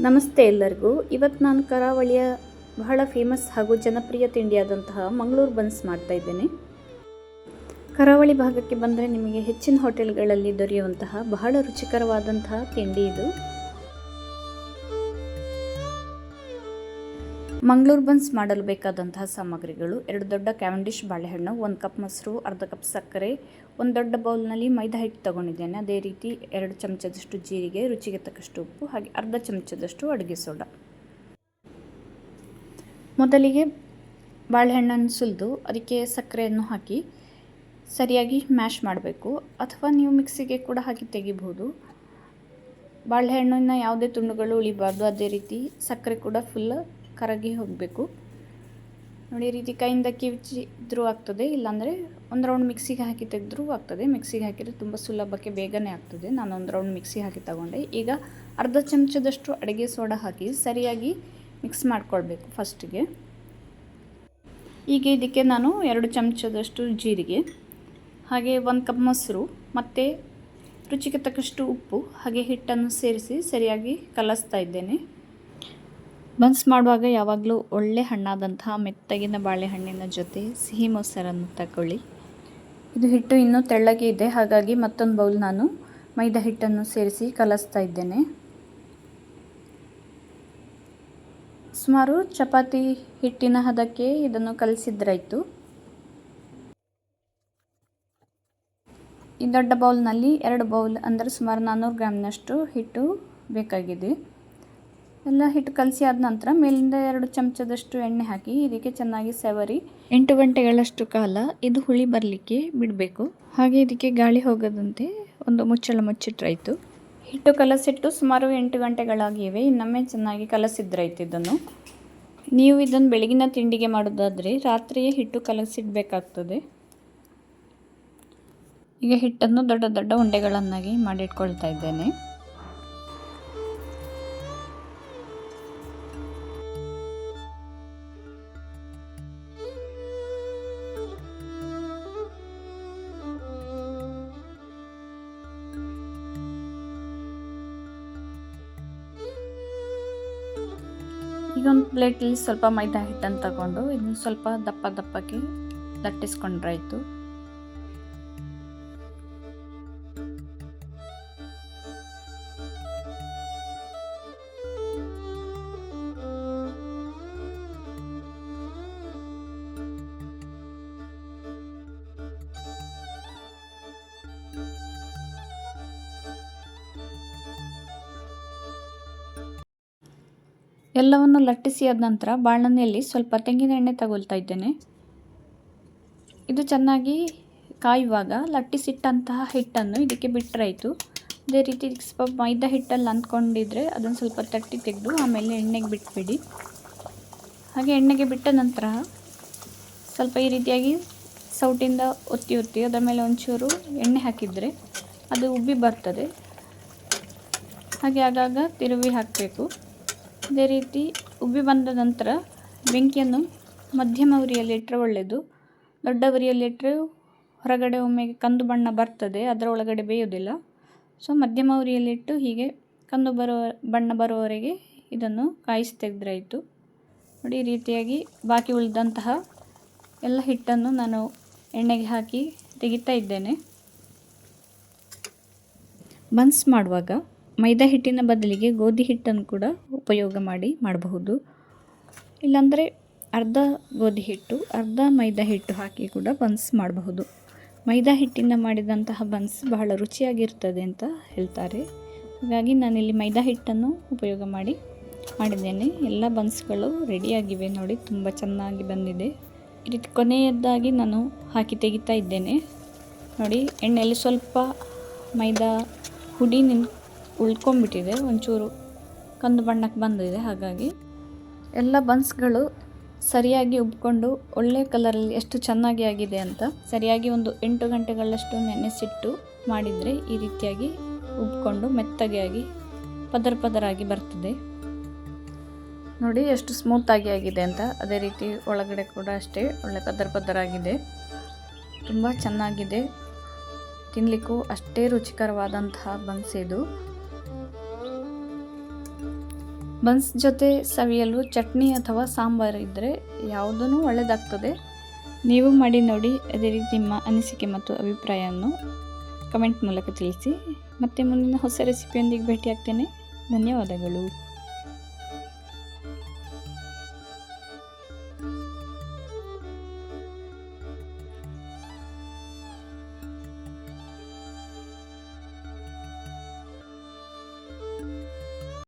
ನಮಸ್ತೆ ಎಲ್ಲರಿಗೂ. ಇವತ್ತು ನಾನು ಕರಾವಳಿಯ ಬಹಳ ಫೇಮಸ್ ಹಾಗೂ ಜನಪ್ರಿಯ ತಿಂಡಿಯಾದಂತಹ ಮಂಗಳೂರು ಬನ್ಸ್ ಮಾಡ್ತಾ ಇದ್ದೇನೆ. ಕರಾವಳಿ ಭಾಗಕ್ಕೆ ಬಂದರೆ ನಿಮಗೆ ಹೆಚ್ಚಿನ ಹೋಟೆಲ್ಗಳಲ್ಲಿ ದೊರೆಯುವಂತಹ ಬಹಳ ರುಚಿಕರವಾದಂತಹ ತಿಂಡಿ ಇದು. ಮಂಗಳೂರು ಬನ್ಸ್ ಮಾಡಲು ಬೇಕಾದಂತಹ ಸಾಮಗ್ರಿಗಳು: 2 ದೊಡ್ಡ ಕ್ಯಾವೆಂಡಿಶ್ ಬಾಳೆಹಣ್ಣು, 1 ಕಪ್ ಮೊಸರು, ಅರ್ಧ ಕಪ್ ಸಕ್ಕರೆ, 1 ದೊಡ್ಡ ಬೌಲ್ನಲ್ಲಿ ಮೈದಾ ಹಿಟ್ಟು ತಗೊಂಡಿದ್ದೇನೆ. ಅದೇ ರೀತಿ 2 ಚಮಚದಷ್ಟು ಜೀರಿಗೆ, ರುಚಿಗೆ ತಕ್ಕಷ್ಟು ಉಪ್ಪು, ಹಾಗೆ ಅರ್ಧ ಚಮಚದಷ್ಟು ಅಡುಗೆ ಸೋಡಾ. ಮೊದಲಿಗೆ ಬಾಳೆಹಣ್ಣನ್ನು ಸುಲಿದು ಅದಕ್ಕೆ ಸಕ್ಕರೆಯನ್ನು ಹಾಕಿ ಸರಿಯಾಗಿ ಮ್ಯಾಶ್ ಮಾಡಬೇಕು, ಅಥವಾ ನೀವು ಮಿಕ್ಸಿಗೆ ಕೂಡ ಹಾಕಿ ತೆಗಿಬಹುದು. ಬಾಳೆಹಣ್ಣಿನ ಯಾವುದೇ ತುಂಡುಗಳು ಉಳಿಬಾರ್ದು. ಅದೇ ರೀತಿ ಸಕ್ಕರೆ ಕೂಡ ಫುಲ್ ಕರಗಿ ಹೋಗಬೇಕು. ನೋಡಿ, ಈ ರೀತಿ ಕೈಯಿಂದ ಕಿವುಚಿದ್ರೂ ಆಗ್ತದೆ, ಇಲ್ಲಾಂದರೆ ಒಂದು ರೌಂಡ್ ಮಿಕ್ಸಿಗೆ ಹಾಕಿ ತೆಗೆದ್ರೂ ಆಗ್ತದೆ. ಮಿಕ್ಸಿಗೆ ಹಾಕಿದರೆ ತುಂಬ ಸುಲಭಕ್ಕೆ ಬೇಗನೆ ಆಗ್ತದೆ. ನಾನು ಒಂದು ರೌಂಡ್ ಮಿಕ್ಸಿ ಹಾಕಿ ತಗೊಂಡೆ. ಈಗ ಅರ್ಧ ಚಮಚದಷ್ಟು ಅಡುಗೆ ಸೋಡಾ ಹಾಕಿ ಸರಿಯಾಗಿ ಮಿಕ್ಸ್ ಮಾಡಿಕೊಳ್ಬೇಕು ಫಸ್ಟಿಗೆ. ಈಗ ಇದಕ್ಕೆ ನಾನು 2 ಚಮಚದಷ್ಟು ಜೀರಿಗೆ, ಹಾಗೆ 1 ಕಪ್ ಮೊಸರು ಮತ್ತು ರುಚಿಗೆ ತಕ್ಕಷ್ಟು ಉಪ್ಪು ಹಾಗೆ ಹಿಟ್ಟನ್ನು ಸೇರಿಸಿ ಸರಿಯಾಗಿ ಕಲಸ್ತಾ ಇದ್ದೇನೆ. ಬನ್ಸ್ ಮಾಡುವಾಗ ಯಾವಾಗಲೂ ಒಳ್ಳೆ ಹಣ್ಣಾದಂತಹ ಮೆತ್ತಗಿನ ಬಾಳೆಹಣ್ಣಿನ ಜೊತೆ ಸಿಹಿ ಮೊಸರನ್ನು ತಗೊಳ್ಳಿ. ಇದು ಹಿಟ್ಟು ಇನ್ನೂ ತೆಳ್ಳಗೆ ಇದೆ, ಹಾಗಾಗಿ ಮತ್ತೊಂದು ಬೌಲ್ ನಾನು ಮೈದಾ ಹಿಟ್ಟನ್ನು ಸೇರಿಸಿ ಕಲಸ್ತಾ ಇದ್ದೇನೆ. ಸುಮಾರು ಚಪಾತಿ ಹಿಟ್ಟಿನ ಹದಕ್ಕೆ ಇದನ್ನು ಕಲಸಿದ್ರಾಯಿತು. ಈ ದೊಡ್ಡ ಬೌಲ್ನಲ್ಲಿ 2 ಬೌಲ್ ಅಂದರೆ ಸುಮಾರು 400 ಗ್ರಾಮ್ನಷ್ಟು ಹಿಟ್ಟು ಬೇಕಾಗಿದೆ. ಎಲ್ಲ ಹಿಟ್ಟು ಕಲಸಿ ಆದ ನಂತರ ಮೇಲಿಂದ 2 ಚಮಚದಷ್ಟು ಎಣ್ಣೆ ಹಾಕಿ ಇದಕ್ಕೆ ಚೆನ್ನಾಗಿ ಸವರಿ 8 ಗಂಟೆಗಳಷ್ಟು ಕಾಲ ಇದು ಹುಳಿ ಬರಲಿಕ್ಕೆ ಬಿಡಬೇಕು. ಹಾಗೆ ಇದಕ್ಕೆ ಗಾಳಿ ಹೋಗದಂತೆ ಒಂದು ಮುಚ್ಚಳ ಮುಚ್ಚಿಟ್ರಾಯಿತು. ಹಿಟ್ಟು ಕಲಸಿಟ್ಟು ಸುಮಾರು 8 ಗಂಟೆಗಳಾಗಿವೆ. ಇನ್ನೊಮ್ಮೆ ಚೆನ್ನಾಗಿ ಕಲಸಿದ್ರಾಯ್ತು. ಇದನ್ನು ನೀವು ಇದನ್ನು ಬೆಳಗಿನ ತಿಂಡಿಗೆ ಮಾಡೋದಾದರೆ ರಾತ್ರಿಯೇ ಹಿಟ್ಟು ಕಲಸಿಡಬೇಕಾಗ್ತದೆ. ಈಗ ಹಿಟ್ಟನ್ನು ದೊಡ್ಡ ದೊಡ್ಡ ಉಂಡೆಗಳನ್ನಾಗಿ ಮಾಡಿಟ್ಕೊಳ್ತಾ ಇದ್ದೇನೆ. ಈಗ ಒಂದು ಪ್ಲೇಟಲ್ಲಿ ಸ್ವಲ್ಪ ಮೈದಾ ಹಿಟ್ಟನ್ನು ತಗೊಂಡು ಇದನ್ನು ಸ್ವಲ್ಪ ದಪ್ಪಕ್ಕೆ ಲಟ್ಟಿಸ್ಕೊಂಡ್ರಾಯ್ತು. ಎಲ್ಲವನ್ನು ಲಟ್ಟಿಸಿ ಆದ ನಂತರ ಬಾಣಲೆಯಲ್ಲಿ ಸ್ವಲ್ಪ ತೆಂಗಿನ ಎಣ್ಣೆ ತಗೊಳ್ತಾ ಇದ್ದೇನೆ. ಇದು ಚೆನ್ನಾಗಿ ಕಾಯುವಾಗ ಲಟ್ಟಿಸಿಟ್ಟಂತಹ ಹಿಟ್ಟನ್ನು ಇದಕ್ಕೆ ಬಿಟ್ಟರಾಯಿತು. ಅದೇ ರೀತಿ ಸ್ವಲ್ಪ ಮೈದಾ ಹಿಟ್ಟಲ್ಲಿ ಅಂದ್ಕೊಂಡಿದ್ರೆ ಅದನ್ನು ಸ್ವಲ್ಪ ತಟ್ಟಿ ತೆಗೆದು ಆಮೇಲೆ ಎಣ್ಣೆಗೆ ಬಿಟ್ಬಿಡಿ. ಹಾಗೆ ಎಣ್ಣೆಗೆ ಬಿಟ್ಟ ನಂತರ ಸ್ವಲ್ಪ ಈ ರೀತಿಯಾಗಿ ಸೌಟಿಂದ ಒತ್ತಿ ಅದರ ಮೇಲೆ ಒಂಚೂರು ಎಣ್ಣೆ ಹಾಕಿದರೆ ಅದು ಉಬ್ಬಿ ಬರ್ತದೆ. ಹಾಗೆ ಆಗಾಗ ತಿರುವಿ ಹಾಕಬೇಕು. ಅದೇ ರೀತಿ ಉಬ್ಬಿ ಬಂದ ನಂತರ ಬೆಂಕಿಯನ್ನು ಮಧ್ಯಮ ಉರಿಯಲ್ಲಿಟ್ಟರೆ ಒಳ್ಳೆಯದು. ದೊಡ್ಡ ಉರಿಯಲ್ಲಿಟ್ಟರೆ ಹೊರಗಡೆ ಒಮ್ಮೆಗೆ ಕಂದು ಬಣ್ಣ ಬರ್ತದೆ, ಅದರ ಒಳಗಡೆ ಬೇಯೋದಿಲ್ಲ. ಸೊ ಮಧ್ಯಮ ಉರಿಯಲ್ಲಿಟ್ಟು ಹೀಗೆ ಕಂದು ಬಣ್ಣ ಬರುವವರೆಗೆ ಇದನ್ನು ಕಾಯಿಸಿ ತೆಗೆದ್ರಾಯಿತು. ನೋಡಿ, ಈ ರೀತಿಯಾಗಿ ಬಾಕಿ ಉಳಿದಂತಹ ಎಲ್ಲ ಹಿಟ್ಟನ್ನು ನಾನು ಎಣ್ಣೆಗೆ ಹಾಕಿ ತೆಗಿತಾ ಇದ್ದೇನೆ. ಬನ್ಸ್ ಮಾಡುವಾಗ ಮೈದಾ ಹಿಟ್ಟಿನ ಬದಲಿಗೆ ಗೋಧಿ ಹಿಟ್ಟನ್ನು ಕೂಡ ಉಪಯೋಗ ಮಾಡಬಹುದು. ಇಲ್ಲಾಂದರೆ ಅರ್ಧ ಗೋಧಿ ಹಿಟ್ಟು ಅರ್ಧ ಮೈದಾ ಹಿಟ್ಟು ಹಾಕಿ ಕೂಡ ಬನ್ಸ್ ಮಾಡಬಹುದು. ಮೈದಾ ಹಿಟ್ಟಿಂದ ಮಾಡಿದಂತಹ ಬನ್ಸ್ ಬಹಳ ರುಚಿಯಾಗಿರ್ತದೆ ಅಂತ ಹೇಳ್ತಾರೆ. ಹಾಗಾಗಿ ನಾನಿಲ್ಲಿ ಮೈದಾ ಹಿಟ್ಟನ್ನು ಉಪಯೋಗ ಮಾಡಿದ್ದೇನೆ. ಎಲ್ಲ ಬನ್ಸ್ಗಳು ರೆಡಿಯಾಗಿವೆ. ನೋಡಿ, ತುಂಬ ಚೆನ್ನಾಗಿ ಬಂದಿದೆ. ಈ ರೀತಿ ಕೊನೆಯದಾಗಿ ನಾನು ಹಾಕಿ ತೆಗಿತಾ ಇದ್ದೇನೆ. ನೋಡಿ, ಎಣ್ಣೆಯಲ್ಲಿ ಸ್ವಲ್ಪ ಮೈದಾ ಹುಡಿ ಉಳ್ಕೊಂಡ್ಬಿಟ್ಟಿದೆ, ಒಂಚೂರು ಕಂದು ಬಣ್ಣಕ್ಕೆ ಬಂದಿದೆ. ಹಾಗಾಗಿ ಎಲ್ಲ ಬನ್ಸ್ಗಳು ಸರಿಯಾಗಿ ಉಬ್ಕೊಂಡು ಒಳ್ಳೆ ಕಲರಲ್ಲಿ ಎಷ್ಟು ಚೆನ್ನಾಗಿ ಆಗಿದೆ ಅಂತ. ಸರಿಯಾಗಿ ಒಂದು 8 ಗಂಟೆಗಳಷ್ಟು ನೆನೆಸಿಟ್ಟು ಮಾಡಿದರೆ ಈ ರೀತಿಯಾಗಿ ಉಬ್ಕೊಂಡು ಮೆತ್ತಗೆ ಆಗಿ ಪದರಾಗಿ ಬರ್ತದೆ. ನೋಡಿ ಎಷ್ಟು ಸ್ಮೂತಾಗಿ ಆಗಿದೆ ಅಂತ. ಅದೇ ರೀತಿ ಒಳಗಡೆ ಕೂಡ ಅಷ್ಟೇ ಒಳ್ಳೆ ಪದರಾಗಿದೆ. ತುಂಬ ಚೆನ್ನಾಗಿದೆ. ತಿನ್ನಲಿಕ್ಕೂ ಅಷ್ಟೇ ರುಚಿಕರವಾದಂತಹ ಬನ್ಸ್ ಇದು. ಬನ್ಸ್ ಜೊತೆ ಸವಿಯಲು ಚಟ್ನಿ ಅಥವಾ ಸಾಂಬಾರು ಇದ್ದರೆ ಯಾವುದೂ ಒಳ್ಳೆಯದಾಗ್ತದೆ. ನೀವು ಮಾಡಿ ನೋಡಿ. ಅದೇ ರೀತಿ ನಿಮ್ಮ ಅನಿಸಿಕೆ ಮತ್ತು ಅಭಿಪ್ರಾಯವನ್ನು ಕಮೆಂಟ್ ಮೂಲಕ ತಿಳಿಸಿ. ಮತ್ತೆ ಮುಂದಿನ ಹೊಸ ರೆಸಿಪಿಯೊಂದಿಗೆ ಭೇಟಿಯಾಗ್ತೇನೆ. ಧನ್ಯವಾದಗಳು.